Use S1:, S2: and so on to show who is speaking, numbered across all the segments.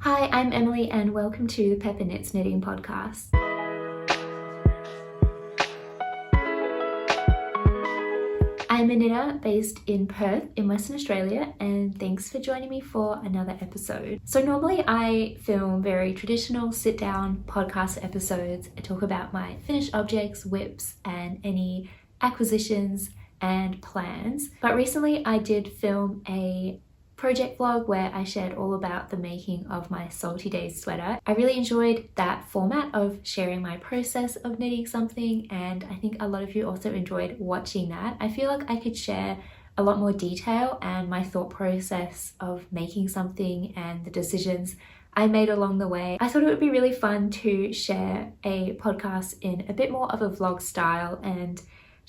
S1: Hi, I'm Emily and welcome to the Pepper Knits Knitting Podcast. I'm a knitter based in Perth in Western Australia, and thanks for joining me for another episode. So normally I film very traditional sit down podcast episodes. I talk about my finished objects, whips, and any acquisitions and plans. But recently I did film a project vlog where I shared all about the making of my Salty Days sweater. I really enjoyed that format of sharing my process of knitting something, and I think a lot of you also enjoyed watching that. I feel like I could share a lot more detail and my thought process of making something and the decisions I made along the way. I thought it would be really fun to share a podcast in a bit more of a vlog style and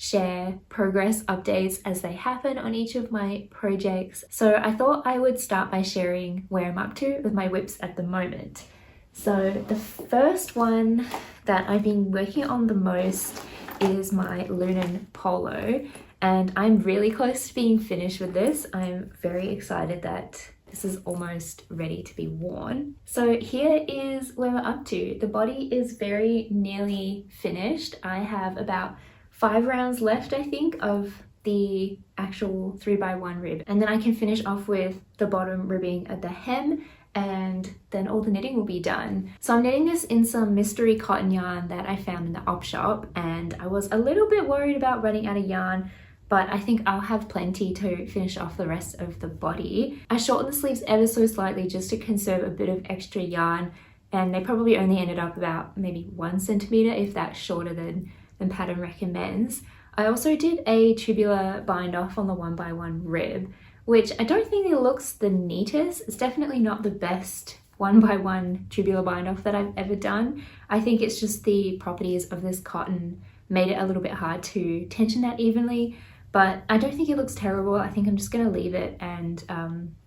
S1: share progress updates as they happen on each of my projects. So I thought I would start by sharing where I'm up to with my whips at the moment. So the first one that I've been working on the most is my Lunen Polo, and I'm really close to being finished with this. I'm very excited that this is almost ready to be worn. So here is where we're up to. The body is very nearly finished. I have about 5 rounds left, I think, of the actual 3x1 rib, and then I can finish off with the bottom ribbing at the hem, and then all the knitting will be done. So I'm knitting this in some mystery cotton yarn that I found in the op shop, and I was a little bit worried about running out of yarn, but I think I'll have plenty to finish off the rest of the body. I shortened the sleeves ever so slightly just to conserve a bit of extra yarn, and they probably only ended up about maybe 1 centimeter, if that's shorter than pattern recommends. I also did a tubular bind off on the 1x1 rib, which I don't think it looks the neatest. It's definitely not the best 1x1 tubular bind off that I've ever done. I think it's just the properties of this cotton made it a little bit hard to tension that evenly, but I don't think it looks terrible. I think I'm just going to leave it and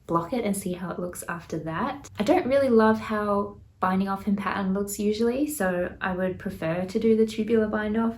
S1: block it and see how it looks after that. I don't really love how binding off in pattern looks usually, so I would prefer to do the tubular bind off.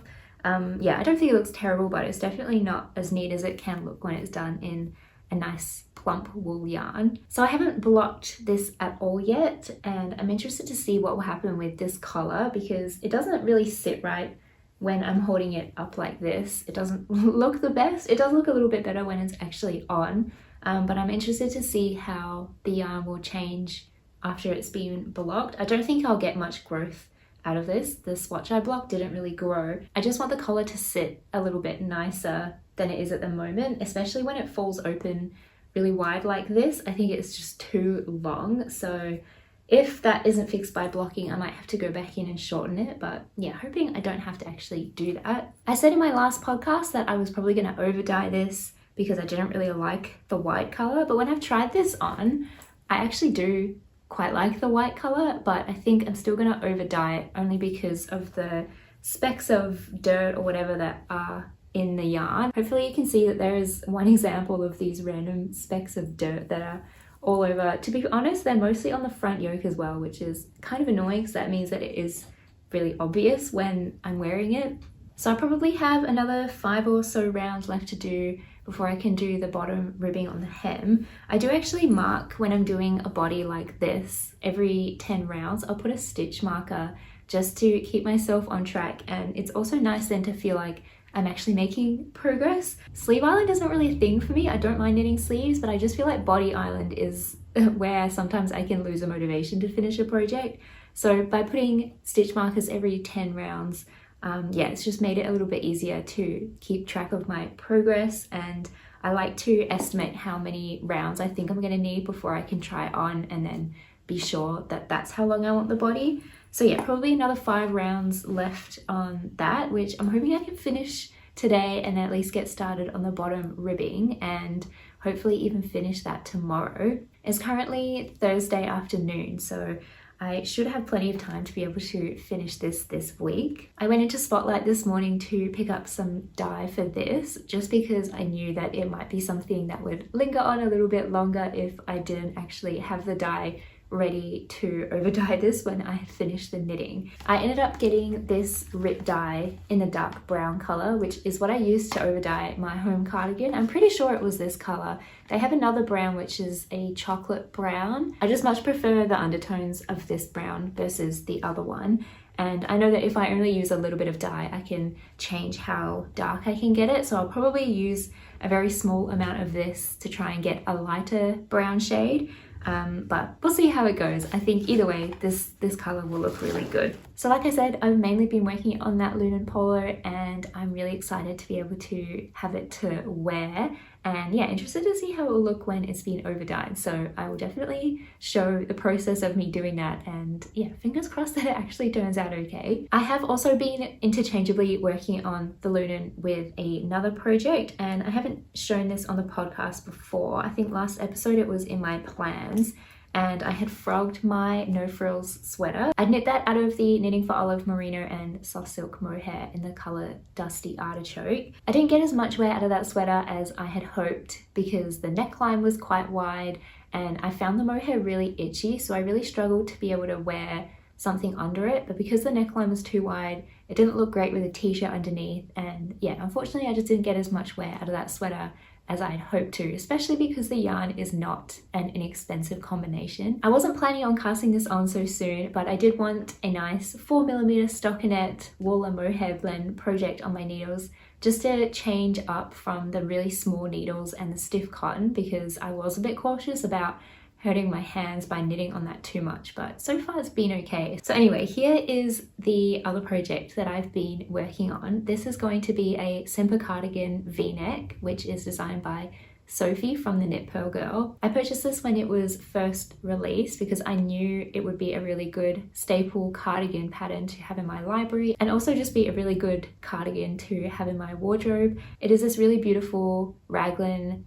S1: Yeah, I don't think it looks terrible, but it's definitely not as neat as it can look when it's done in a nice plump wool yarn. So I haven't blocked this at all yet, and I'm interested to see what will happen with this collar because it doesn't really sit right when I'm holding it up like this. It doesn't look the best. It does look a little bit better when it's actually on, but I'm interested to see how the yarn will change after it's been blocked. I don't think I'll get much growth out of this. The swatch I blocked didn't really grow. I just want the collar to sit a little bit nicer than it is at the moment, especially when it falls open really wide like this. I think it's just too long. So if that isn't fixed by blocking, I might have to go back in and shorten it. But yeah, hoping I don't have to actually do that. I said in my last podcast that I was probably gonna over dye this because I didn't really like the white color, but when I've tried this on, I actually do quite like the white color, but I think I'm still gonna over dye it only because of the specks of dirt or whatever that are in the yarn. Hopefully you can see that there is one example of these random specks of dirt that are all over. To be honest, they're mostly on the front yoke as well, which is kind of annoying because that means that it is really obvious when I'm wearing it. So I probably have another 5 or so rounds left to do before I can do the bottom ribbing on the hem. I do actually mark when I'm doing a body like this. Every 10 rounds, I'll put a stitch marker just to keep myself on track. And it's also nice then to feel like I'm actually making progress. Sleeve island isn't really a thing for me. I don't mind knitting sleeves, but I just feel like body island is where sometimes I can lose a motivation to finish a project. So by putting stitch markers every 10 rounds, yeah, it's just made it a little bit easier to keep track of my progress, and I like to estimate how many rounds I think I'm going to need before I can try it on and then be sure that that's how long I want the body. So yeah, probably another 5 rounds left on that, which I'm hoping I can finish today and at least get started on the bottom ribbing and hopefully even finish that tomorrow. It's currently Thursday afternoon, so I should have plenty of time to be able to finish this week. I went into Spotlight this morning to pick up some dye for this, just because I knew that it might be something that would linger on a little bit longer if I didn't actually have the dye ready to over dye this when I had finished the knitting. I ended up getting this rip dye in the dark brown color, which is what I used to over dye my home cardigan. I'm pretty sure it was this color. They have another brown which is a chocolate brown. I just much prefer the undertones of this brown versus the other one. And I know that if I only use a little bit of dye, I can change how dark I can get it. So I'll probably use a very small amount of this to try and get a lighter brown shade. But we'll see how it goes. I think either way, this color will look really good. So like I said, I've mainly been working on that Lunen Polo, and I'm really excited to be able to have it to wear. And yeah, interested to see how it will look when it's been over dyed. So I will definitely show the process of me doing that, and yeah, fingers crossed that it actually turns out okay. I have also been interchangeably working on the Lunen with another project, and I haven't shown this on the podcast before. I think last episode it was in my plans, and I had frogged my no frills sweater. I knit that out of the Knitting for Olive Merino and Soft Silk Mohair in the color Dusty Artichoke. I didn't get as much wear out of that sweater as I had hoped because the neckline was quite wide, and I found the mohair really itchy, so I really struggled to be able to wear something under it. But because the neckline was too wide, it didn't look great with a t-shirt underneath, and yeah, unfortunately I just didn't get as much wear out of that sweater as I'd hoped to, especially because the yarn is not an inexpensive combination. I wasn't planning on casting this on so soon, but I did want a nice 4mm stockinette wool and mohair blend project on my needles, just to change up from the really small needles and the stiff cotton, because I was a bit cautious about hurting my hands by knitting on that too much, but so far it's been okay. So anyway, here is the other project that I've been working on. This is going to be a Semper cardigan v-neck, which is designed by Sophie from the Knit Purl Girl. I purchased this when it was first released because I knew it would be a really good staple cardigan pattern to have in my library, and also just be a really good cardigan to have in my wardrobe. It is this really beautiful raglan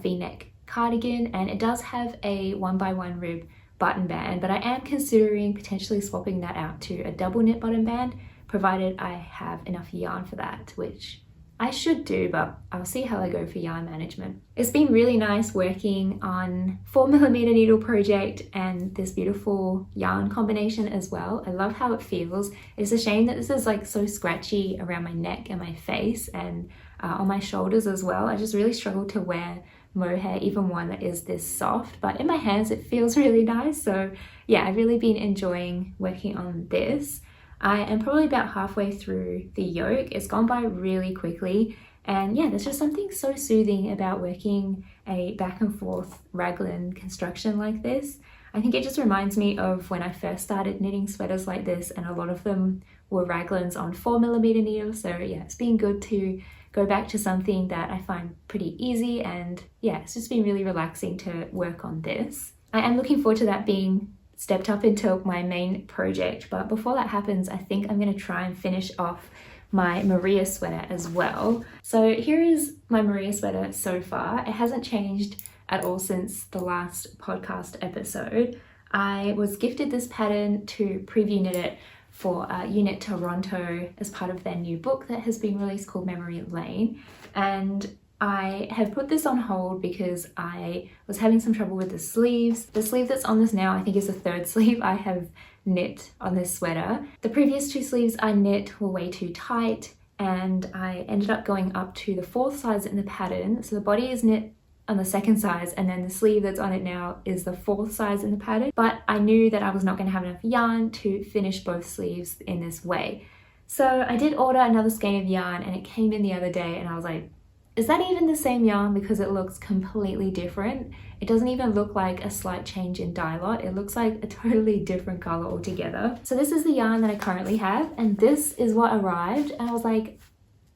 S1: v-neck cardigan, and it does have a 1x1 rib button band, but I am considering potentially swapping that out to a double knit button band, provided I have enough yarn for that, which I should do, but I'll see how I go for yarn management. It's been really nice working on 4mm needle project and this beautiful yarn combination as well. I love how it feels. It's a shame that this is like so scratchy around my neck and my face, and on my shoulders as well. I just really struggle to wear mohair, even one that is this soft, but in my hands it feels really nice. So yeah, I've really been enjoying working on this. I am probably about halfway through the yoke. It's gone by really quickly, and yeah, there's just something so soothing about working a back and forth raglan construction like this. I think it just reminds me of when I first started knitting sweaters like this, and a lot of them were raglans on 4mm needles. So yeah, it's been good to go back to something that I find pretty easy, and yeah, it's just been really relaxing to work on this. I am looking forward to that being stepped up into my main project, but before that happens, I think I'm going to try and finish off my Maria sweater as well. So here is my Maria sweater so far. It hasn't changed at all since the last podcast episode. I was gifted this pattern to preview knit it for Unit Toronto as part of their new book that has been released called Memory Lane, and I have put this on hold because I was having some trouble with the sleeves. The sleeve that's on this now I think is the third sleeve I have knit on this sweater. The previous two sleeves I knit were way too tight, and I ended up going up to the 4th size in the pattern. So the body is knit on the 2nd size, and then the sleeve that's on it now is the 4th size in the pattern. But I knew that I was not going to have enough yarn to finish both sleeves in this way. So I did order another skein of yarn, and it came in the other day, and I was like, is that even the same yarn? Because it looks completely different. It doesn't even look like a slight change in dye lot. It looks like a totally different color altogether. So this is the yarn that I currently have, and this is what arrived, and I was like,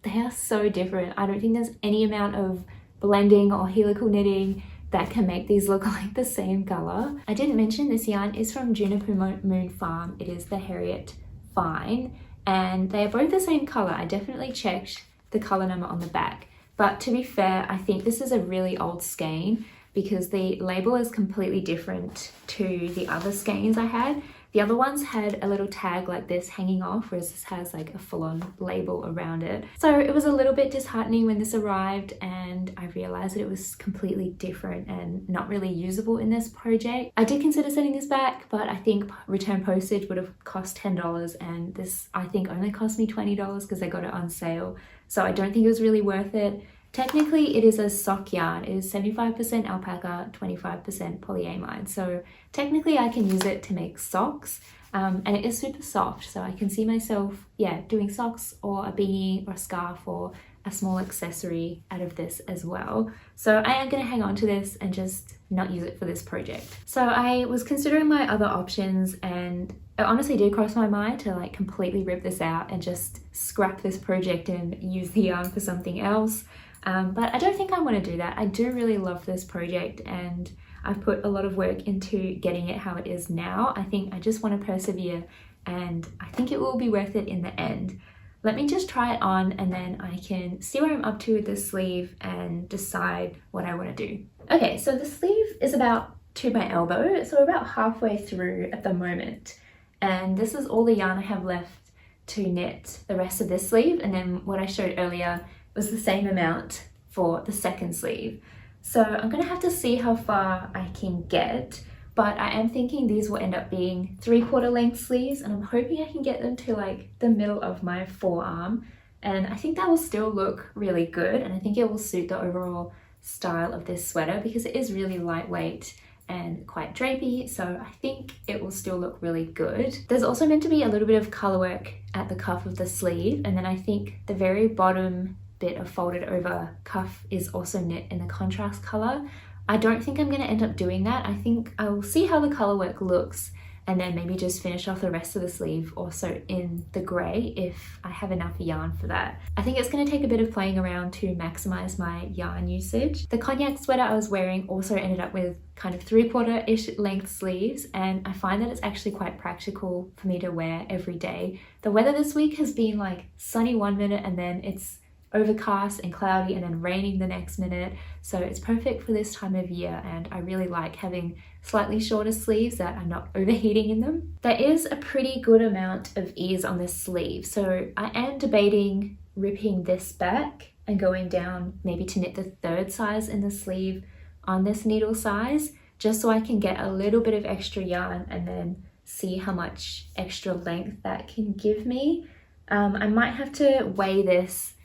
S1: they are so different. I don't think there's any amount of blending or helical knitting that can make these look like the same color. I didn't mention this yarn is from Juniper Moon Farm. It is the Herriot Fine, and they are both the same color. I definitely checked the color number on the back, but to be fair, I think this is a really old skein. because the label is completely different to the other skeins I had. The other ones had a little tag like this hanging off, whereas this has like a full-on label around it. So it was a little bit disheartening when this arrived and I realized that it was completely different and not really usable in this project. I did consider sending this back, but I think return postage would have cost $10, and this I think only cost me $20 because I got it on sale. So I don't think it was really worth it. Technically, it is a sock yarn. It is 75% alpaca, 25% polyamide. So technically I can use it to make socks, and it is super soft. So I can see myself, yeah, doing socks or a beanie or a scarf or a small accessory out of this as well. So I am gonna hang on to this and just not use it for this project. So I was considering my other options, and it honestly did cross my mind to like completely rip this out and just scrap this project and use the yarn for something else. But I don't think I want to do that. I do really love this project and I've put a lot of work into getting it how it is now. I think I just want to persevere and I think it will be worth it in the end. Let me just try it on and then I can see where I'm up to with this sleeve and decide what I want to do. Okay, so the sleeve is about to my elbow, so we're about halfway through at the moment. And this is all the yarn I have left to knit the rest of this sleeve, and then what I showed earlier was the same amount for the second sleeve. So I'm gonna have to see how far I can get, but I am thinking these will end up being 3/4 length sleeves, and I'm hoping I can get them to like the middle of my forearm, and I think that will still look really good, and I think it will suit the overall style of this sweater because it is really lightweight and quite drapey, so I think it will still look really good. There's also meant to be a little bit of color work at the cuff of the sleeve, and then I think the very bottom bit of folded over cuff is also knit in the contrast color. I don't think I'm going to end up doing that. I think I will see how the color work looks and then maybe just finish off the rest of the sleeve also in the grey if I have enough yarn for that. I think it's going to take a bit of playing around to maximize my yarn usage. The cognac sweater I was wearing also ended up with kind of 3/4-ish length sleeves, and I find that it's actually quite practical for me to wear every day. The weather this week has been like sunny one minute and then it's overcast and cloudy and then raining the next minute, so it's perfect for this time of year, and I really like having slightly shorter sleeves that are not overheating in them. There is a pretty good amount of ease on this sleeve, so I am debating ripping this back and going down maybe to knit the third size in the sleeve on this needle size, just so I can get a little bit of extra yarn and then see how much extra length that can give me. I might have to weigh this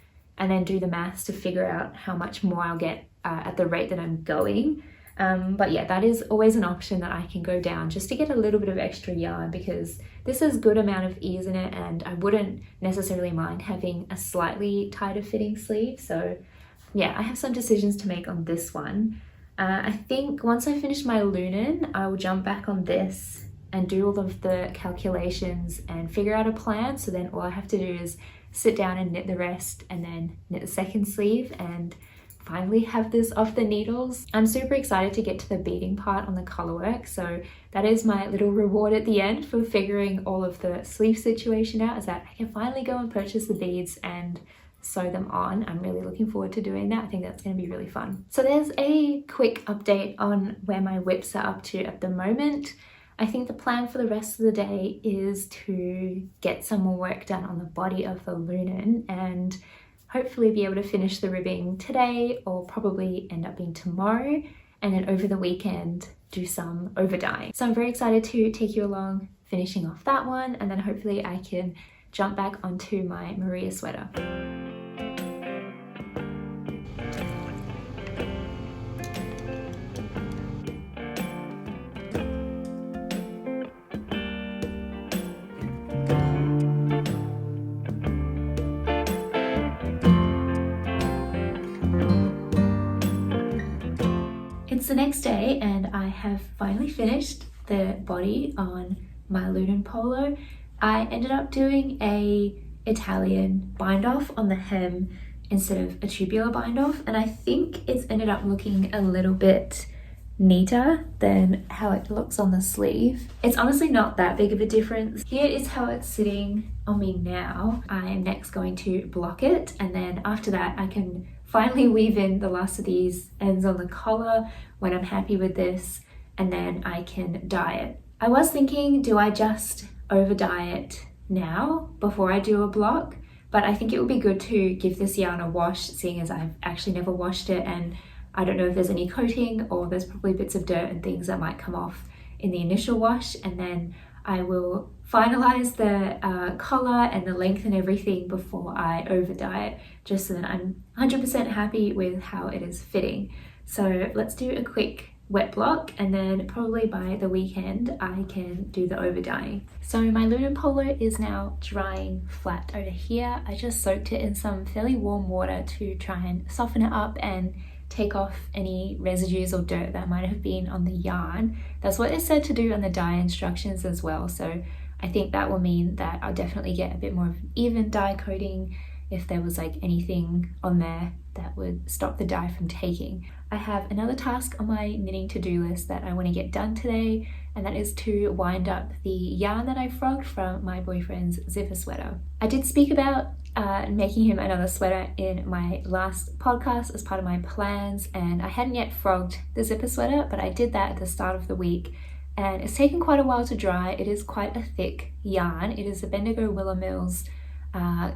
S1: and then do the maths to figure out how much more I'll get at the rate that I'm going. But yeah, that is always an option that I can go down just to get a little bit of extra yarn, because this has a good amount of ease in it and I wouldn't necessarily mind having a slightly tighter fitting sleeve. So yeah, I have some decisions to make on this one. I think once I finish my Lunen, I will jump back on this and do all of the calculations and figure out a plan. So then all I have to do is sit down and knit the rest and then knit the second sleeve and finally have this off the needles. I'm super excited to get to the beading part on the color work, so that is my little reward at the end for figuring all of the sleeve situation out, is that I can finally go and purchase the beads and sew them on. I'm really looking forward to doing that. I think that's going to be really fun. So there's a quick update on where my whips are up to at the moment. I think the plan for the rest of the day is to get some more work done on the body of the Lunan and hopefully be able to finish the ribbing today, or probably end up being tomorrow, and then over the weekend do some overdyeing. So I'm very excited to take you along finishing off that one, and then hopefully I can jump back onto my Maria sweater. It's the next day and I have finally finished the body on my Lunen Polo. I ended up doing a Italian bind off on the hem instead of a tubular bind off, and I think it's ended up looking a little bit neater than how it looks on the sleeve. It's honestly not that big of a difference. Here is how it's sitting on me now. I am next going to block it, and then after that I can finally weave in the last of these ends on the collar when I'm happy with this, and then I can dye it. I was thinking, do I just over dye it now before I do a block? But I think it would be good to give this yarn a wash, seeing as I've actually never washed it, and I don't know if there's any coating, or there's probably bits of dirt and things that might come off in the initial wash. And then I will finalize the collar and the length and everything before I over dye it, just so that I'm 100% happy with how it is fitting. So let's do a quick wet block, and then probably by the weekend I can do the over dyeing. So my Lunen Polo is now drying flat over here. I just soaked it in some fairly warm water to try and soften it up and take off any residues or dirt that might have been on the yarn. That's what it said to do on the dye instructions as well, so I think that will mean that I'll definitely get a bit more of an even dye coating if there was like anything on there that would stop the dye from taking. I have another task on my knitting to-do list that I want to get done today, and that is to wind up the yarn that I frogged from my boyfriend's zipper sweater. I did speak about making him another sweater in my last podcast as part of my plans, and I hadn't yet frogged the zipper sweater, but I did that at the start of the week, and it's taken quite a while to dry. It is quite a thick yarn. It is a Bendigo Willow Mills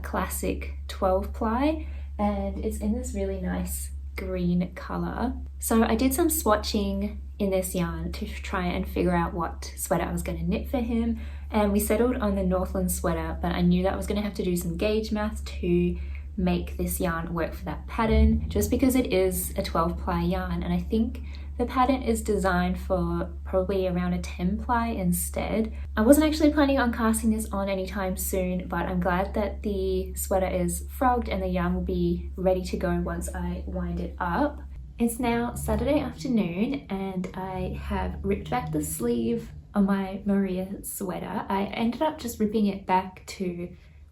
S1: classic 12 ply, and it's in this really nice green color. So I did some swatching in this yarn to try and figure out what sweater I was going to knit for him, and we settled on the Northland sweater, but I knew that I was going to have to do some gauge math to make this yarn work for that pattern, just because it is a 12 ply yarn, and I think the pattern is designed for probably around a 10 ply instead. I wasn't actually planning on casting this on anytime soon, but I'm glad that the sweater is frogged and the yarn will be ready to go once I wind it up. It's now Saturday afternoon, and I have ripped back the sleeve on my Maria sweater. I ended up just ripping it back to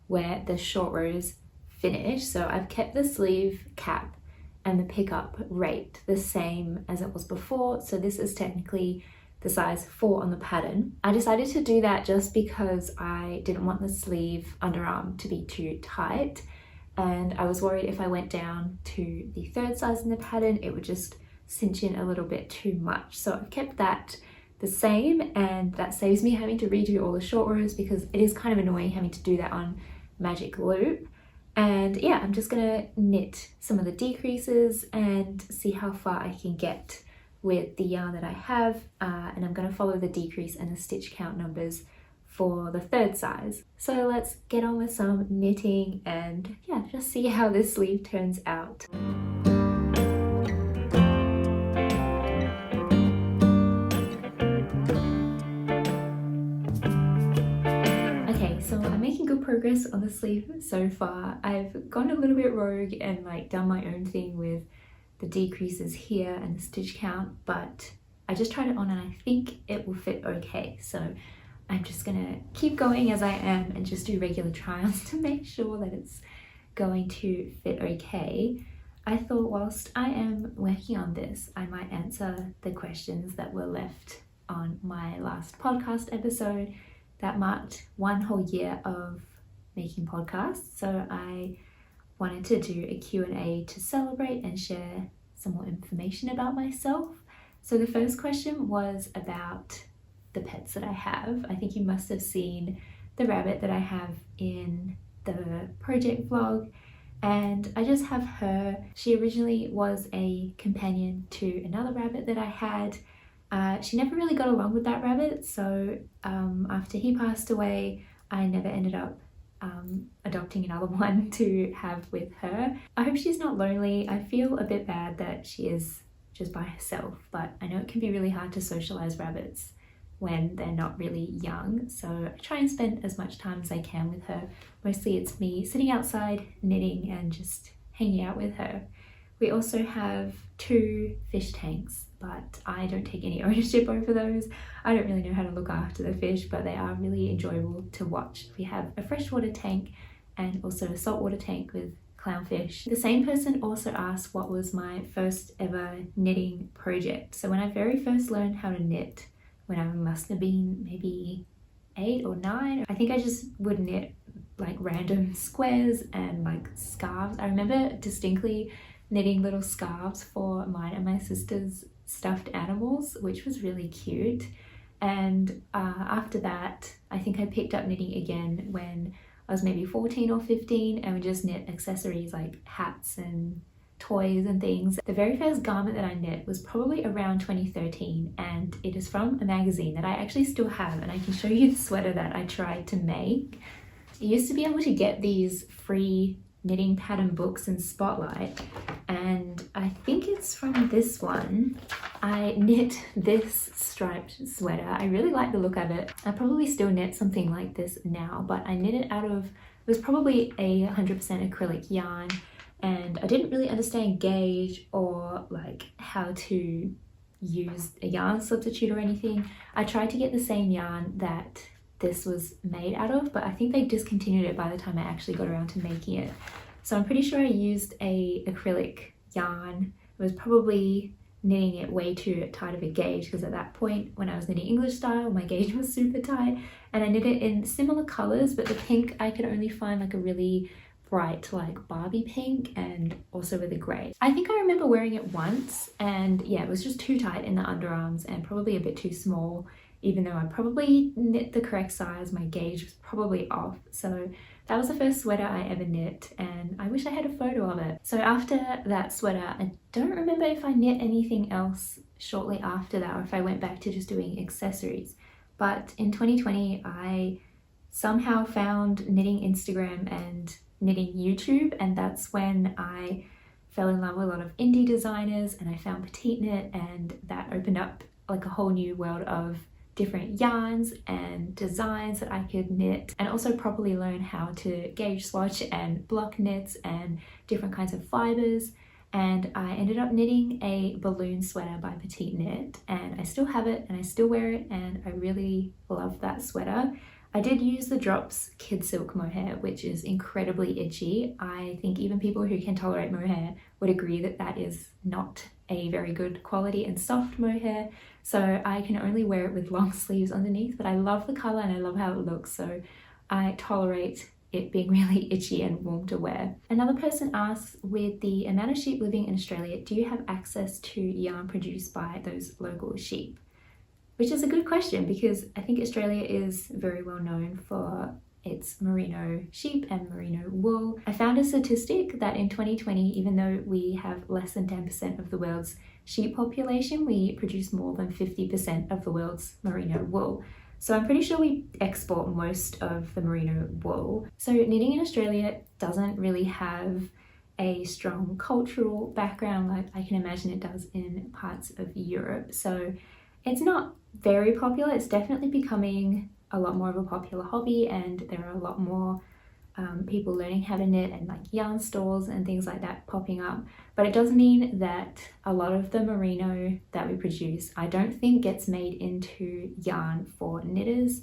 S1: where the short rows finish, so I've kept the sleeve cap and the pickup rate the same as it was before, so this is technically the size 4 on the pattern. I decided to do that just because I didn't want the sleeve underarm to be too tight, and I was worried if I went down to the 3rd size in the pattern it would just cinch in a little bit too much. So I've kept that the same, and that saves me having to redo all the short rows, because it is kind of annoying having to do that on magic loop. And yeah, I'm just gonna knit some of the decreases and see how far I can get with the yarn that I have, and I'm gonna follow the decrease and the stitch count numbers for the 3rd size. So let's get on with some knitting and yeah, just see how this sleeve turns out. So I'm making good progress on the sleeve so far. I've gone a little bit rogue and like done my own thing with the decreases here and the stitch count, but I just tried it on and I think it will fit okay. So I'm just gonna keep going as I am and just do regular try-ons to make sure that it's going to fit okay. I thought whilst I am working on this, I might answer the questions that were left on my last podcast episode that marked 1 whole year of making podcasts. So I wanted to do a Q&A to celebrate and share some more information about myself. So the first question was about the pets that I have. I think you must have seen the rabbit that I have in the project vlog, and I just have her. She originally was a companion to another rabbit that I had. She never really got along with that rabbit, so after he passed away, I never ended up adopting another one to have with her. I hope she's not lonely. I feel a bit bad that she is just by herself, but I know it can be really hard to socialize rabbits when they're not really young, so I try and spend as much time as I can with her. Mostly it's me sitting outside knitting and just hanging out with her. We also have 2 fish tanks, but I don't take any ownership over those. I don't really know how to look after the fish, but they are really enjoyable to watch. We have a freshwater tank and also a saltwater tank with clownfish. The same person also asked what was my first ever knitting project. So when I very first learned how to knit, when I must have been maybe 8 or 9, I think I just would knit like random squares and like scarves. I remember distinctly knitting little scarves for mine and my sister's stuffed animals, which was really cute. And after that, I think I picked up knitting again when I was maybe 14 or 15, and we just knit accessories like hats and toys and things. The very first garment that I knit was probably around 2013, and it is from a magazine that I actually still have, and I can show you the sweater that I tried to make. I used to be able to get these free knitting pattern books in Spotlight, and I think it's from this one. I knit this striped sweater. I really like the look of it. I probably still knit something like this now, but I knit it out of, it was probably a 100% acrylic yarn, and I didn't really understand gauge or like how to use a yarn substitute or anything. I tried to get the same yarn that this was made out of, but I think they discontinued it by the time I actually got around to making it. So I'm pretty sure I used a acrylic yarn. It was probably knitting it way too tight of a gauge, because at that point when I was knitting English style, my gauge was super tight, and I knit it in similar colors, but the pink I could only find like a really bright like Barbie pink, and also with a grey. I think I remember wearing it once, and yeah, it was just too tight in the underarms and probably a bit too small. Even though I probably knit the correct size, my gauge was probably off. So that was the first sweater I ever knit, and I wish I had a photo of it. So after that sweater, I don't remember if I knit anything else shortly after that, or if I went back to just doing accessories. But in 2020, I somehow found knitting Instagram and knitting YouTube, and that's when I fell in love with a lot of indie designers, and I found Petite Knit, and that opened up like a whole new world of different yarns and designs that I could knit, and also properly learn how to gauge swatch and block knits and different kinds of fibers. And I ended up knitting a balloon sweater by Petite Knit, and I still have it and I still wear it, and I really love that sweater. I did use the Drops Kid Silk Mohair, which is incredibly itchy. I think even people who can tolerate mohair would agree that that is not a very good quality and soft mohair. So I can only wear it with long sleeves underneath, but I love the color and I love how it looks, so I tolerate it being really itchy and warm to wear. Another person asks, with the amount of sheep living in Australia, do you have access to yarn produced by those local sheep? Which is a good question, because I think Australia is very well known for its merino sheep and merino wool. I found a statistic that in 2020, even though we have less than 10% of the world's sheep population, we produce more than 50% of the world's merino wool. So I'm pretty sure we export most of the merino wool. So knitting in Australia doesn't really have a strong cultural background like I can imagine it does in parts of Europe. So it's not very popular. It's definitely becoming a lot more of a popular hobby, and there are a lot more people learning how to knit, and like yarn stores and things like that popping up. But it does mean that a lot of the merino that we produce, I don't think gets made into yarn for knitters.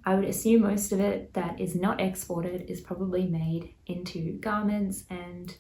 S1: I would assume most of it that is not exported is probably made into garments and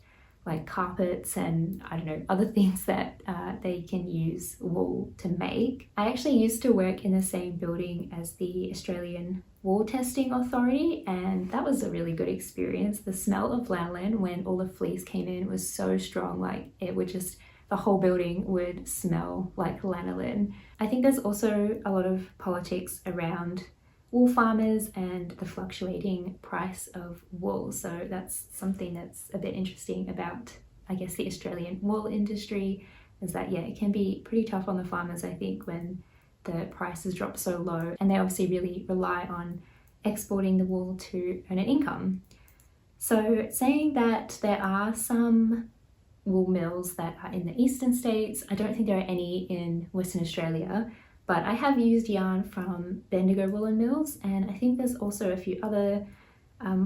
S1: like carpets and I don't know, other things that they can use wool to make. I actually used to work in the same building as the Australian Wool Testing Authority, and that was a really good experience. The smell of lanolin when all the fleece came in was so strong, like it would just, the whole building would smell like lanolin. I think there's also a lot of politics around wool farmers and the fluctuating price of wool. So that's something that's a bit interesting about, I guess, the Australian wool industry, is that, yeah, it can be pretty tough on the farmers, I think, when the prices drop so low, and they obviously really rely on exporting the wool to earn an income. So saying that there are some wool mills that are in the eastern states, I don't think there are any in Western Australia. But I have used yarn from Bendigo Woolen Mills, and I think there's also a few other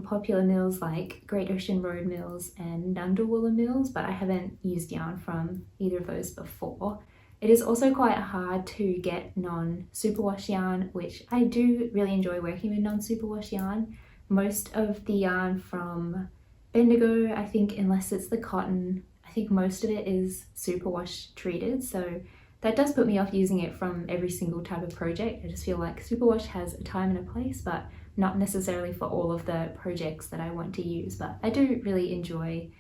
S1: popular mills like Great Ocean Road Mills and Nunda Woolen Mills, but I haven't used yarn from either of those before. It is also quite hard to get non-superwash yarn, which I do really enjoy working with non-superwash yarn. Most of the yarn from Bendigo, I think, unless it's the cotton, I think most of it is superwash treated, so that does put me off using it from every single type of project. I just feel like superwash has a time and a place, but not necessarily for all of the projects that I want to use. But I do really enjoy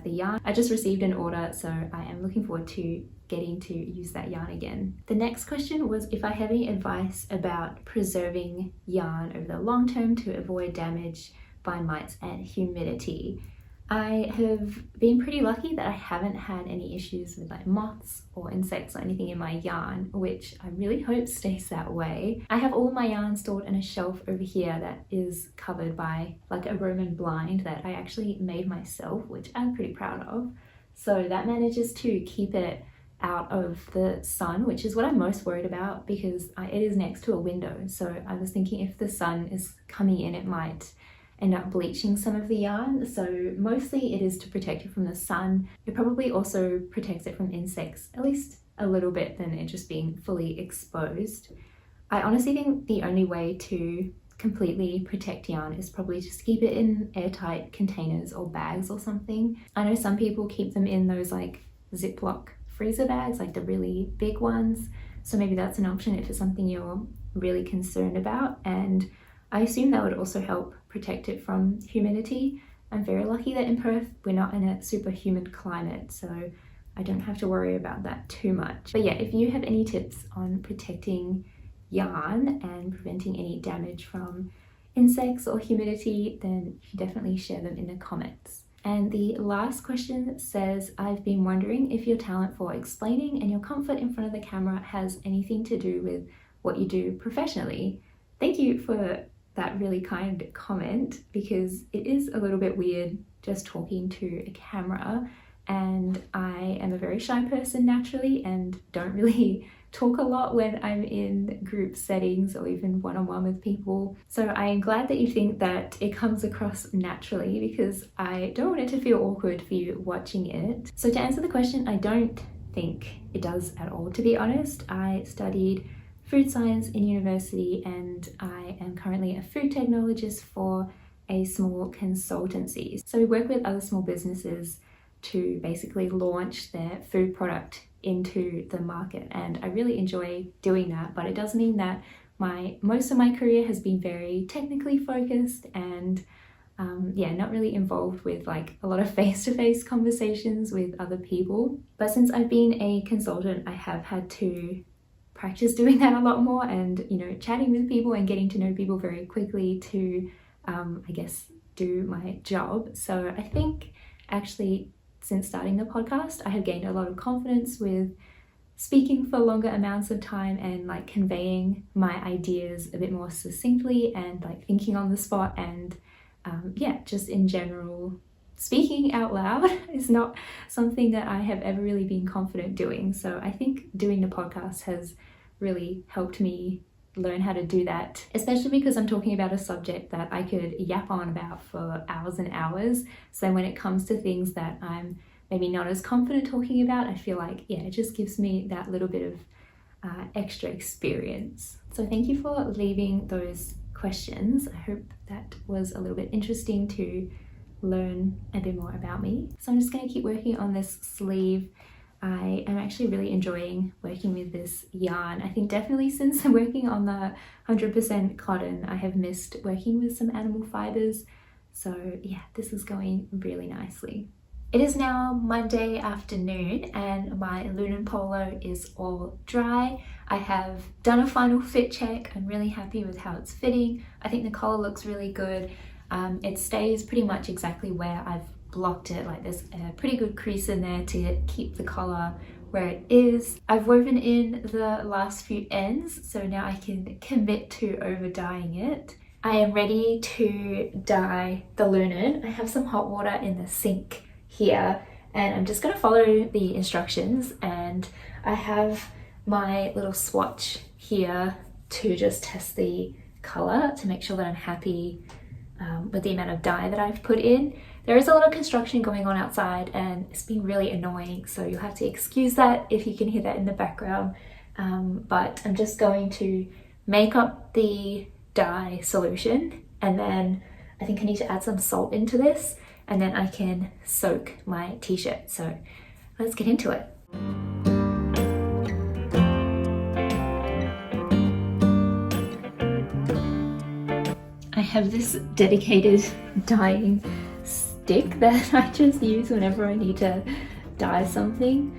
S1: the yarn. I just received an order, so I am looking forward to getting to use that yarn again. The next question was if I have any advice about preserving yarn over the long term to avoid damage by mites and humidity. I have been pretty lucky that I haven't had any issues with like moths or insects or anything in my yarn, which I really hope stays that way. I have all my yarn stored in a shelf over here that is covered by like a Roman blind that I actually made myself, which I'm pretty proud of. So that manages to keep it out of the sun, which is what I'm most worried about because it is next to a window. So I was thinking if the sun is coming in, it might end up bleaching some of the yarn. So mostly it is to protect it from the sun. It probably also protects it from insects, at least a little bit, than it just being fully exposed. I honestly think the only way to completely protect yarn is probably just keep it in airtight containers or bags or something. I know some people keep them in those like Ziploc freezer bags, like the really big ones. So maybe that's an option if it's something you're really concerned about. And I assume that would also help protect it from humidity. I'm very lucky that in Perth we're not in a super humid climate, so I don't have to worry about that too much. But yeah, if you have any tips on protecting yarn and preventing any damage from insects or humidity, then you can definitely share them in the comments. And the last question says, I've been wondering if your talent for explaining and your comfort in front of the camera has anything to do with what you do professionally. Thank you for that really kind comment, because it is a little bit weird just talking to a camera, and I am a very shy person naturally and don't really talk a lot when I'm in group settings or even one-on-one with people. So I am glad that you think that it comes across naturally, because I don't want it to feel awkward for you watching it. So to answer the question, I don't think it does at all, to be honest. I studied food science in university and I am currently a food technologist for a small consultancy. So we work with other small businesses to basically launch their food product into the market, and I really enjoy doing that. But it does mean that most of my career has been very technically focused and not really involved with like a lot of face-to-face conversations with other people. But since I've been a consultant, I have had to practice doing that a lot more, and chatting with people and getting to know people very quickly to I guess do my job. So I think actually since starting the podcast I have gained a lot of confidence with speaking for longer amounts of time and like conveying my ideas a bit more succinctly and like thinking on the spot, and just in general speaking out loud is not something that I have ever really been confident doing. So I think doing the podcast has really helped me learn how to do that, especially because I'm talking about a subject that I could yap on about for hours and hours. So when it comes to things that I'm maybe not as confident talking about, I feel like, it just gives me that little bit of extra experience. So thank you for leaving those questions. I hope that was a little bit interesting to learn a bit more about me. So I'm just going to keep working on this sleeve. I am actually really enjoying working with this yarn. I think definitely since working on the 100% cotton, I have missed working with some animal fibers. So yeah, this is going really nicely. It is now Monday afternoon and my Lunen Polo is all dry. I have done a final fit check. I'm really happy with how it's fitting. I think the collar looks really good. It stays pretty much exactly where I've blocked it. Like there's a pretty good crease in there to keep the collar where it is. I've woven in the last few ends, so now I can commit to over dyeing it. I am ready to dye the Lunan. I have some hot water in the sink here and I'm just going to follow the instructions, and I have my little swatch here to just test the color to make sure that I'm happy with the amount of dye that I've put in. There is a lot of construction going on outside and it's been really annoying, so you'll have to excuse that if you can hear that in the background. But I'm just going to make up the dye solution, and then I think I need to add some salt into this, and then I can soak my t-shirt. So let's get into it. I have this dedicated dyeing stick that I just use whenever I need to dye something.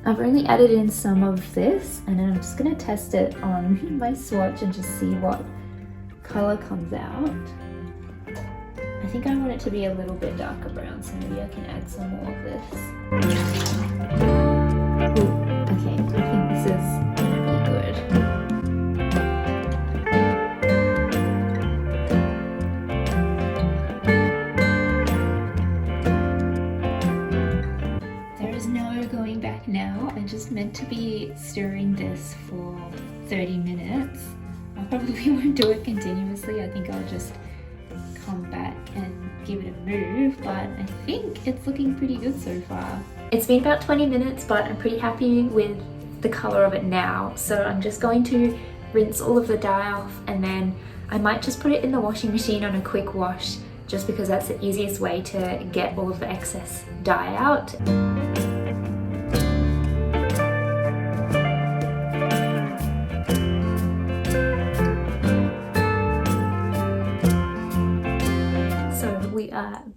S1: I've only added in some of this, and then I'm just going to test it on my swatch and just see what colour comes out. I think I want it to be a little bit darker brown, so maybe I can add some more of this. Ooh, okay, I think this is going to be good. Now I'm just meant to be stirring this for 30 minutes. I probably won't do it continuously. I think I'll just come back and give it a move, but I think it's looking pretty good so far. It's been about 20 minutes, but I'm pretty happy with the color of it now. So I'm just going to rinse all of the dye off, and then I might just put it in the washing machine on a quick wash, just because that's the easiest way to get all of the excess dye out.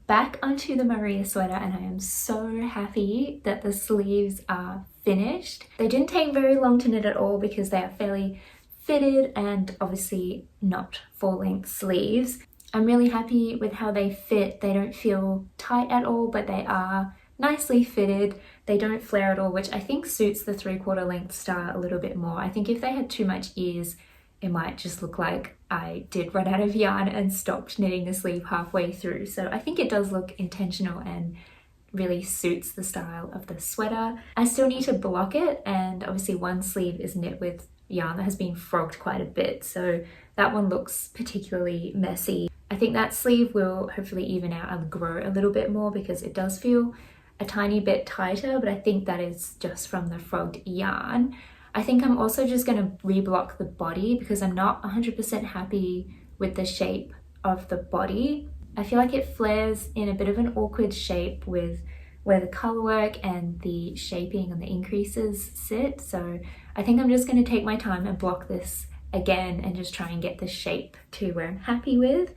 S1: Back onto the Maria sweater, and I am so happy that the sleeves are finished. They didn't take very long to knit at all because they are fairly fitted and obviously not full-length sleeves. I'm really happy with how they fit. They don't feel tight at all, but they are nicely fitted. They don't flare at all, which I think suits the 3/4 length style a little bit more. I think if they had too much ears, it might just look like I did run out of yarn and stopped knitting the sleeve halfway through. So I think it does look intentional and really suits the style of the sweater. I still need to block it, and obviously one sleeve is knit with yarn that has been frogged quite a bit, so that one looks particularly messy. I think that sleeve will hopefully even out and grow a little bit more because it does feel a tiny bit tighter, but I think that is just from the frogged yarn. I think I'm also just going to reblock the body because I'm not 100% happy with the shape of the body. I feel like it flares in a bit of an awkward shape with where the colorwork and the shaping and the increases sit. So I think I'm just going to take my time and block this again and just try and get the shape to where I'm happy with.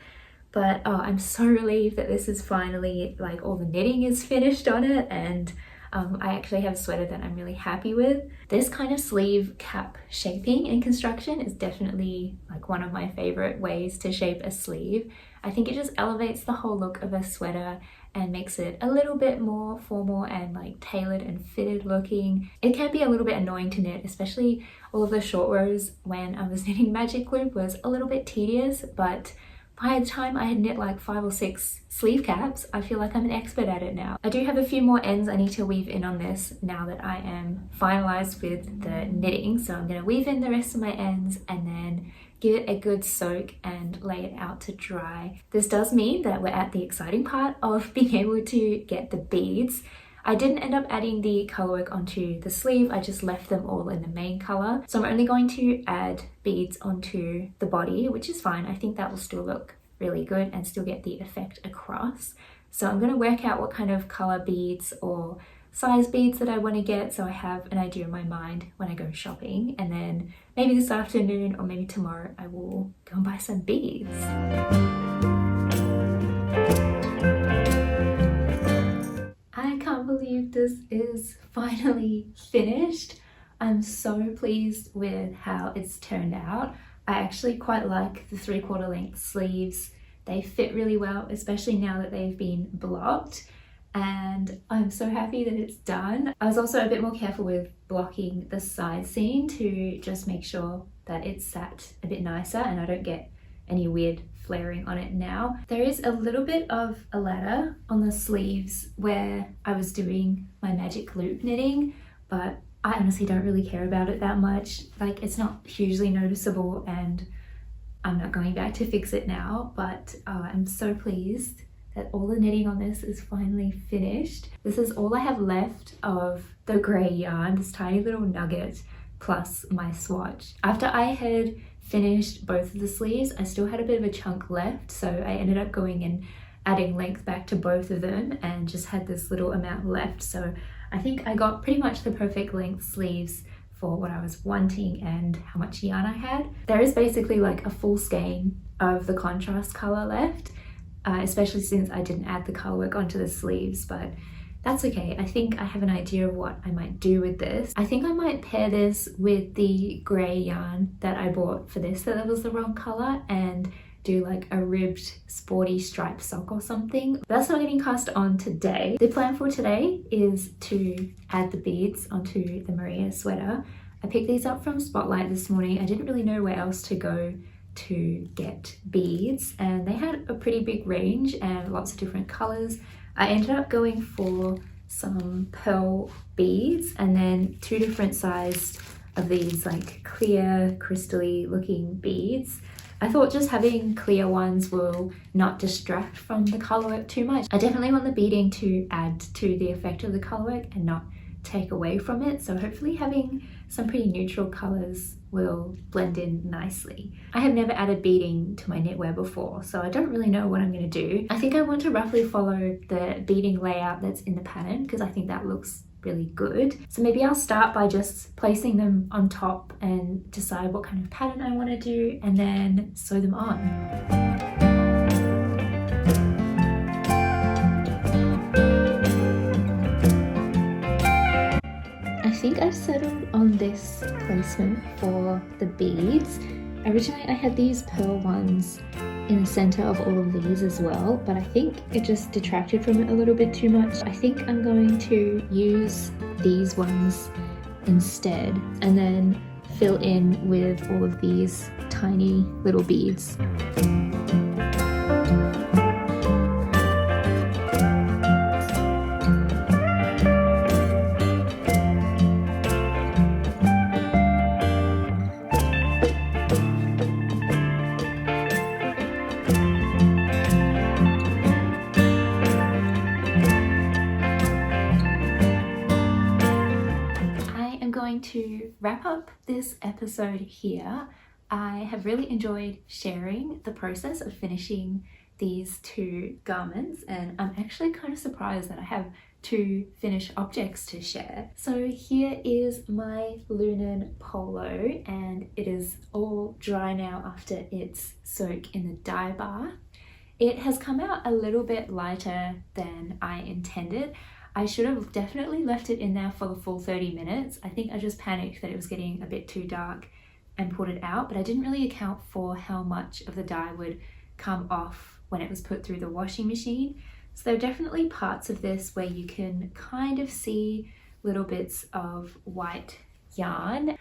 S1: But oh, I'm so relieved that this is finally, like, all the knitting is finished on it, and I actually have a sweater that I'm really happy with. This kind of sleeve cap shaping and construction is definitely like one of my favorite ways to shape a sleeve. I think it just elevates the whole look of a sweater and makes it a little bit more formal and like tailored and fitted looking. It can be a little bit annoying to knit, especially all of the short rows when I was knitting magic loop was a little bit tedious, but by the time I had knit like 5 or 6 sleeve caps, I feel like I'm an expert at it now. I do have a few more ends I need to weave in on this now that I am finalized with the knitting. So I'm going to weave in the rest of my ends and then give it a good soak and lay it out to dry. This does mean that we're at the exciting part of being able to get the beads. I didn't end up adding the colorwork onto the sleeve, I just left them all in the main color. So I'm only going to add beads onto the body, which is fine. I think that will still look really good and still get the effect across. So I'm going to work out what kind of color beads or size beads that I want to get, so I have an idea in my mind when I go shopping, and then maybe this afternoon or maybe tomorrow I will go and buy some beads. I can't believe this is finally finished. I'm so pleased with how it's turned out. I actually quite like the 3/4 length sleeves. They fit really well, especially now that they've been blocked, and I'm so happy that it's done. I was also a bit more careful with blocking the side seam to just make sure that it's sat a bit nicer and I don't get any weird flaring on it now. There is a little bit of a ladder on the sleeves where I was doing my magic loop knitting, but I honestly don't really care about it that much. Like, it's not hugely noticeable and I'm not going back to fix it now, but I'm so pleased that all the knitting on this is finally finished. This is all I have left of the grey yarn, this tiny little nugget plus my swatch. After I had finished both of the sleeves, I still had a bit of a chunk left, so I ended up going and adding length back to both of them and just had this little amount left. So I think I got pretty much the perfect length sleeves for what I was wanting and how much yarn I had. There is basically like a full skein of the contrast color left, especially since I didn't add the color work onto the sleeves, but that's okay. I think I have an idea of what I might do with this. I think I might pair this with the grey yarn that I bought for this that was the wrong color and do like a ribbed sporty striped sock or something. But that's not getting cast on today. The plan for today is to add the beads onto the Merino sweater. I picked these up from Spotlight this morning. I didn't really know where else to go to get beads, and they had a pretty big range and lots of different colors. I ended up going for some Purl beads and then 2 different sizes of these like clear crystally looking beads. I thought just having clear ones will not distract from the color work too much. I definitely want the beading to add to the effect of the color work and not take away from it, so hopefully having some pretty neutral colors will blend in nicely. I have never added beading to my knitwear before, so I don't really know what I'm going to do. I think I want to roughly follow the beading layout that's in the pattern because I think that looks really good. So maybe I'll start by just placing them on top and decide what kind of pattern I want to do and then sew them on. I think I've settled on this placement for the beads. Originally I had these Purl ones in the center of all of these as well, but I think it just detracted from it a little bit too much. I think I'm going to use these ones instead and then fill in with all of these tiny little beads. To wrap up this episode here, I have really enjoyed sharing the process of finishing these 2 garments, and I'm actually kind of surprised that I have 2 finished objects to share. So here is my Lunen Polo, and it is all dry now after its soak in the dye bath. It has come out a little bit lighter than I intended. I should have definitely left it in there for the full 30 minutes. I think I just panicked that it was getting a bit too dark and pulled it out, but I didn't really account for how much of the dye would come off when it was put through the washing machine. So there are definitely parts of this where you can kind of see little bits of white yarn,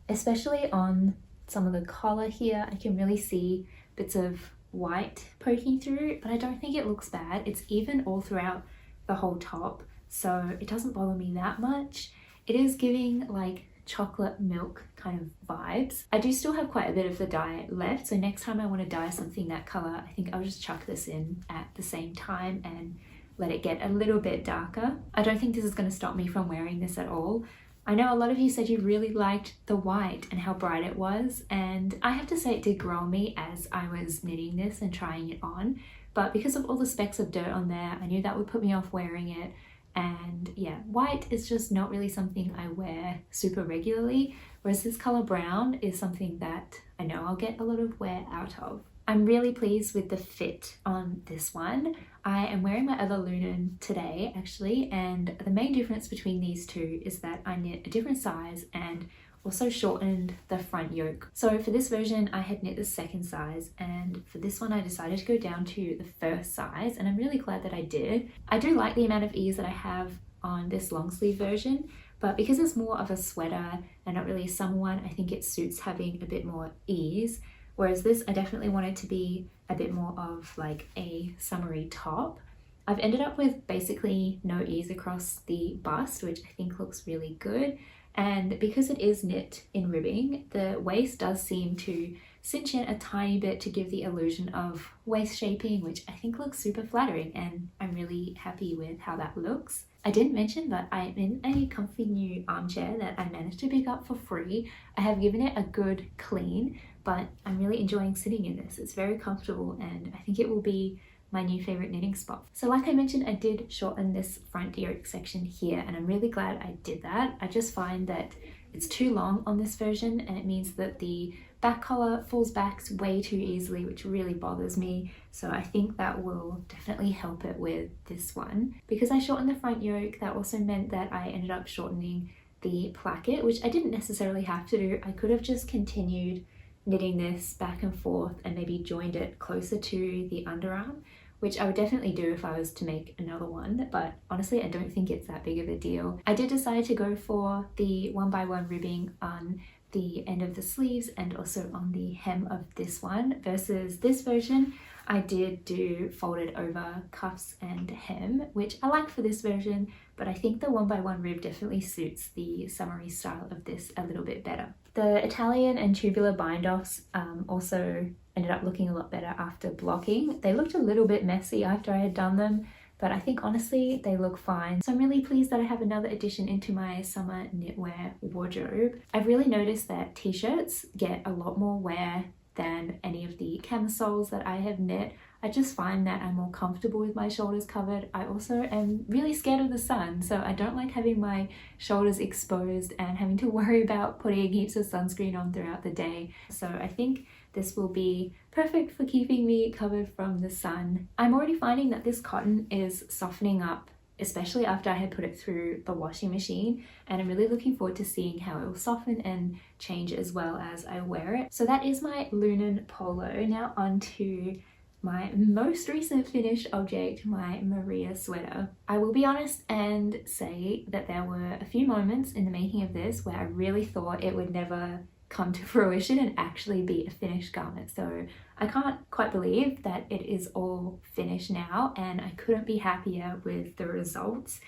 S1: especially on some of the collar here. I can really see bits of white poking through, but I don't think it looks bad. It's even all throughout the whole top, so it doesn't bother me that much. It is giving like chocolate milk kind of vibes. I do still have quite a bit of the dye left, so next time I want to dye something that color, I think I'll just chuck this in at the same time and let it get a little bit darker. I don't think this is going to stop me from wearing this at all. I know a lot of you said you really liked the white and how bright it was, and I have to say it did grow on me as I was knitting this and trying it on. But because of all the specks of dirt on there, I knew that would put me off wearing it. And yeah, white is just not really something I wear super regularly, whereas this color brown is something that I know I'll get a lot of wear out of. I'm really pleased with the fit on this one. I am wearing my other Lunan today actually, and the main difference between these 2 is that I knit a different size and also shortened the front yoke. So for this version I had knit the 2nd size, and for this one I decided to go down to the 1st size, and I'm really glad that I did. I do like the amount of ease that I have on this long sleeve version, but because it's more of a sweater and not really a summer one, I think it suits having a bit more ease, whereas this I definitely wanted to be a bit more of like a summery top. I've ended up with basically no ease across the bust, which I think looks really good. And because it is knit in ribbing, the waist does seem to cinch in a tiny bit to give the illusion of waist shaping, which I think looks super flattering, and I'm really happy with how that looks. I didn't mention, but I'm in a comfy new armchair that I managed to pick up for free. I have given it a good clean, but I'm really enjoying sitting in this. It's very comfortable, and I think it will be my new favorite knitting spot. So like I mentioned, I did shorten this front yoke section here, and I'm really glad I did that. I just find that It's too long on this version, and it means that the back collar falls back way too easily, which really bothers me. So I think that will definitely help it with this one. Because I shortened the front yoke, that also meant that I ended up shortening the placket, which I didn't necessarily have to do. I could have just continued knitting this back and forth and maybe joined it closer to the underarm, which I would definitely do if I was to make another one, but honestly I don't think it's that big of a deal. I did decide to go for the 1x1 ribbing on the end of the sleeves and also on the hem of this one, versus this version I did do folded over cuffs and hem, which I like for this version, but I think the 1x1 rib definitely suits the summery style of this a little bit better. The Italian and tubular bind-offs also ended up looking a lot better after blocking. They looked a little bit messy after I had done them, but I think honestly they look fine. So I'm really pleased that I have another addition into my summer knitwear wardrobe. I've really noticed that t-shirts get a lot more wear than any of the camisoles that I have knit. I just find that I'm more comfortable with my shoulders covered. I also am really scared of the sun, so I don't like having my shoulders exposed and having to worry about putting heaps of sunscreen on throughout the day. So I think this will be perfect for keeping me covered from the sun. I'm already finding that this cotton is softening up, especially after I had put it through the washing machine, and I'm really looking forward to seeing how it will soften and change as well as I wear it. So that is my Lunen Polo. Now on to my most recent finished object, my Maria sweater. I will be honest and say that there were a few moments in the making of this where I really thought it would never come to fruition and actually be a finished garment. So I can't quite believe that it is all finished now, and I couldn't be happier with the results.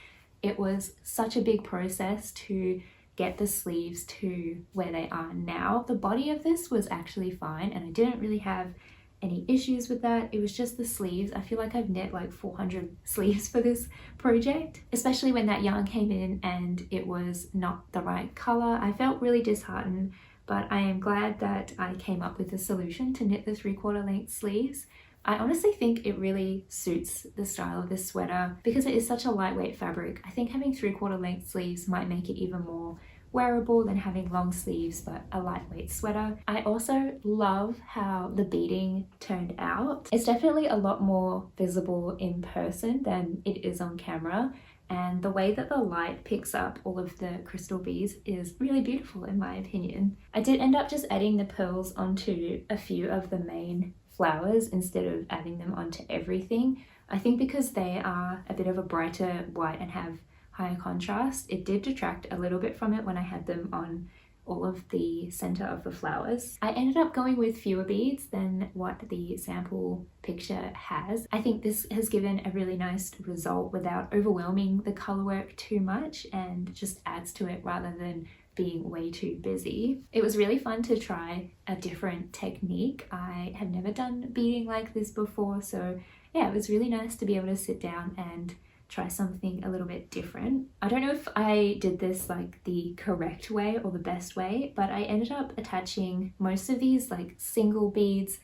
S1: It was such a big process to get the sleeves to where they are now. The body of this was actually fine and I didn't really have any issues with that. It was just the sleeves. I feel like I've knit like 400 sleeves for this project, especially when that yarn came in and it was not the right color. I felt really disheartened, but I am glad that I came up with a solution to knit the 3/4 length sleeves. I honestly think it really suits the style of this sweater because it is such a lightweight fabric. I think having 3/4 length sleeves might make it even more wearable than having long sleeves but a lightweight sweater. I also love how the beading turned out. It's definitely a lot more visible in person than it is on camera, and the way that the light picks up all of the crystal beads is really beautiful in my opinion. I did end up just adding the pearls onto a few of the main flowers instead of adding them onto everything. I think because they are a bit of a brighter white and have higher contrast, it did detract a little bit from it when I had them on all of the center of the flowers. I ended up going with fewer beads than what the sample picture has. I think this has given a really nice result without overwhelming the color work too much and just adds to it rather than being way too busy. It was really fun to try a different technique. I have never done beading like this before, so yeah, it was really nice to be able to sit down and try something a little bit different. I don't know if I did this like the correct way or the best way, but I ended up attaching most of these like single beads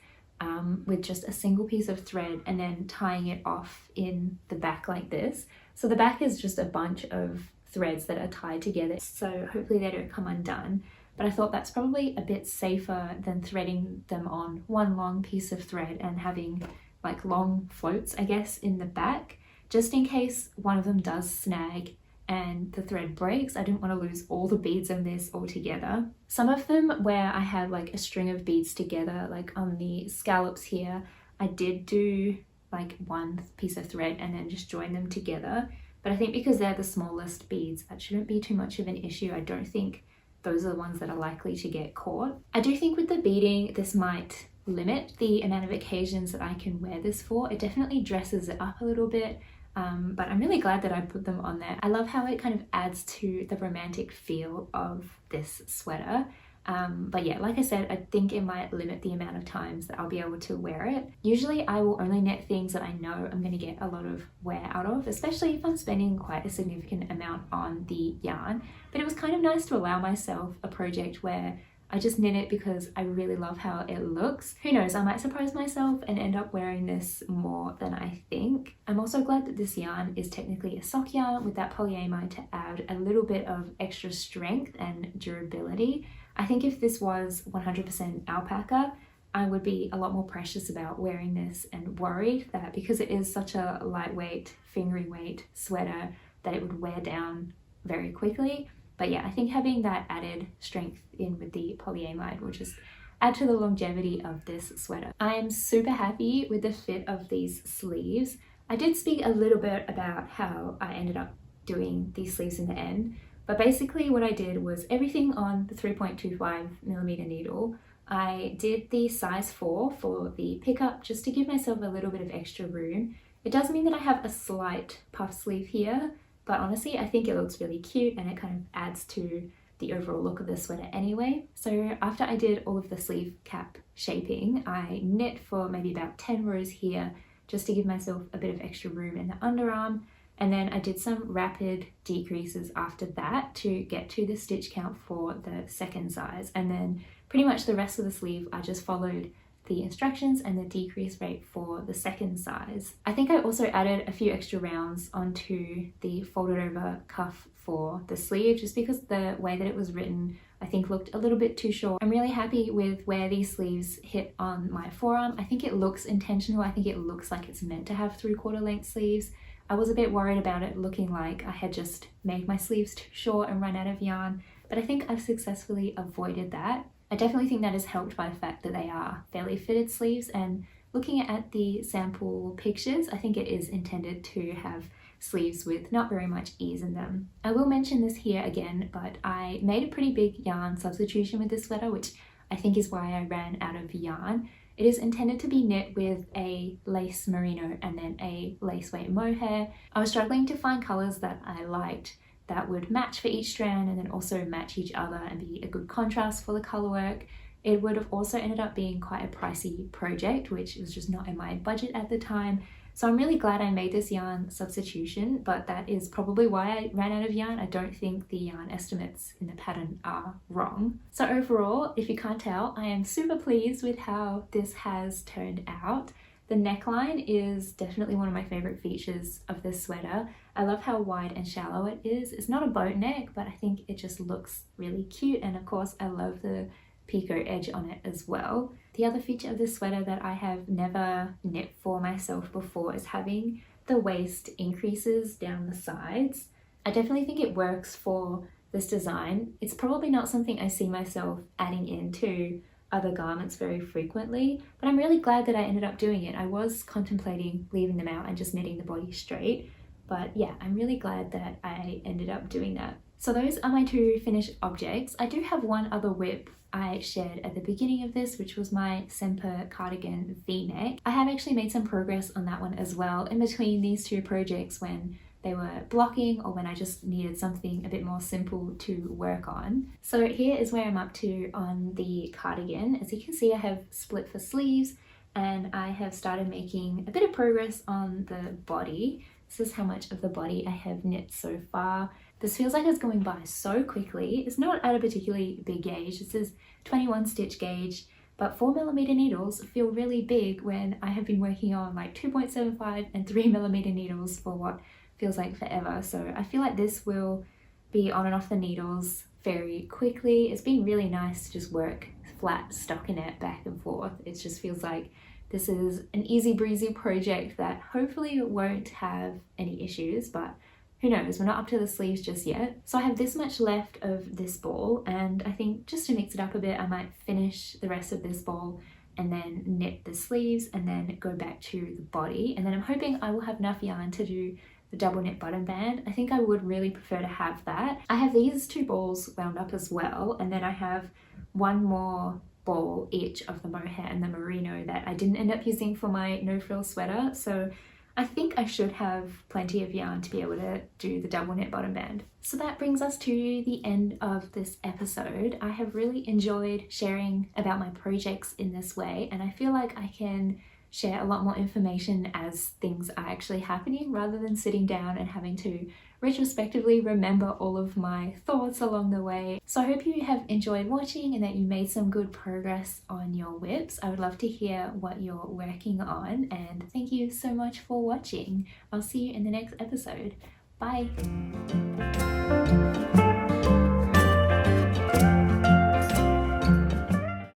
S1: with just a single piece of thread and then tying it off in the back like this. So the back is just a bunch of threads that are tied together, so hopefully they don't come undone. But I thought that's probably a bit safer than threading them on one long piece of thread and having like long floats, I guess, in the back. Just in case one of them does snag and the thread breaks, I didn't want to lose all the beads in this altogether. Some of them where I had like a string of beads together, like on the scallops here, I did do like one piece of thread and then just join them together. But I think because they're the smallest beads, that shouldn't be too much of an issue. I don't think those are the ones that are likely to get caught. I do think with the beading, this might limit the amount of occasions that I can wear this for. It definitely dresses it up a little bit. But I'm really glad that I put them on there. I love how it kind of adds to the romantic feel of this sweater. But yeah, like I said, I think it might limit the amount of times that I'll be able to wear it. Usually I will only knit things that I know I'm going to get a lot of wear out of, especially if I'm spending quite a significant amount on the yarn. But it was kind of nice to allow myself a project where I just knit it because I really love how it looks. Who knows, I might surprise myself and end up wearing this more than I think. I'm also glad that this yarn is technically a sock yarn with that polyamide to add a little bit of extra strength and durability. I think if this was 100% alpaca, I would be a lot more precious about wearing this and worried that because it is such a lightweight, fingery weight sweater that it would wear down very quickly. But yeah, I think having that added strength in with the polyamide will just add to the longevity of this sweater. I am super happy with the fit of these sleeves. I did speak a little bit about how I ended up doing these sleeves in the end, but basically what I did was everything on the 3.25mm needle. I did the size 4 for the pickup just to give myself a little bit of extra room. It does mean that I have a slight puff sleeve here, but honestly, I think it looks really cute and it kind of adds to the overall look of the sweater anyway. So after I did all of the sleeve cap shaping, I knit for maybe about 10 rows here just to give myself a bit of extra room in the underarm. And then I did some rapid decreases after that to get to the stitch count for the second size. And then pretty much the rest of the sleeve, I just followed the instructions and the decrease rate for the second size. I think I also added a few extra rounds onto the folded over cuff for the sleeve just because the way that it was written I think looked a little bit too short. I'm really happy with where these sleeves hit on my forearm. I think it looks intentional. I think it looks like it's meant to have 3/4 length sleeves. I was a bit worried about it looking like I had just made my sleeves too short and run out of yarn, but I think I've successfully avoided that. I definitely think that is helped by the fact that they are fairly fitted sleeves, and looking at the sample pictures, I think it is intended to have sleeves with not very much ease in them. I will mention this here again, but I made a pretty big yarn substitution with this sweater, which I think is why I ran out of yarn. It is intended to be knit with a lace merino and then a lace weight mohair. I was struggling to find colours that I liked that would match for each strand and then also match each other and be a good contrast for the colour work. It would have also ended up being quite a pricey project, which was just not in my budget at the time. So I'm really glad I made this yarn substitution, but that is probably why I ran out of yarn. I don't think the yarn estimates in the pattern are wrong. So overall, if you can't tell, I am super pleased with how this has turned out. The neckline is definitely one of my favorite features of this sweater. I love how wide and shallow it is. It's not a boat neck, but I think it just looks really cute. And of course, I love the picot edge on it as well. The other feature of this sweater that I have never knit for myself before is having the waist increases down the sides. I definitely think it works for this design. It's probably not something I see myself adding into other garments very frequently, but I'm really glad that I ended up doing it. I was contemplating leaving them out and just knitting the body straight, but yeah, I'm really glad that I ended up doing that. So those are my two finished objects. I do have one other whip I shared at the beginning of this, which was my Semper cardigan v-neck. I have actually made some progress on that one as well in between these two projects when they were blocking or when I just needed something a bit more simple to work on. So here is where I'm up to on the cardigan. As you can see, I have split for sleeves and I have started making a bit of progress on the body. This is how much of the body I have knit so far. This feels like it's going by so quickly. It's not at a particularly big gauge. This is 21 stitch gauge, but 4mm needles feel really big when I have been working on like 2.75 and 3mm needles for what feels like forever. So I feel like this will be on and off the needles very quickly. It's been really nice to just work flat stockinette back and forth. It just feels like this is an easy breezy project that hopefully won't have any issues, but who knows, we're not up to the sleeves just yet. So I have this much left of this ball, and I think just to mix it up a bit, I might finish the rest of this ball and then knit the sleeves and then go back to the body. And then I'm hoping I will have enough yarn to do the double knit button band. I think I would really prefer to have that. I have these two balls wound up as well, and then I have one more ball each of the mohair and the merino that I didn't end up using for my no frill sweater. So I think I should have plenty of yarn to be able to do the double knit bottom band. So that brings us to the end of this episode. I have really enjoyed sharing about my projects in this way, and I feel like I can share a lot more information as things are actually happening rather than sitting down and having to retrospectively remember all of my thoughts along the way. So I hope you have enjoyed watching and that you made some good progress on your whips. I would love to hear what you're working on, and thank you so much for watching. I'll see you in the next episode. Bye!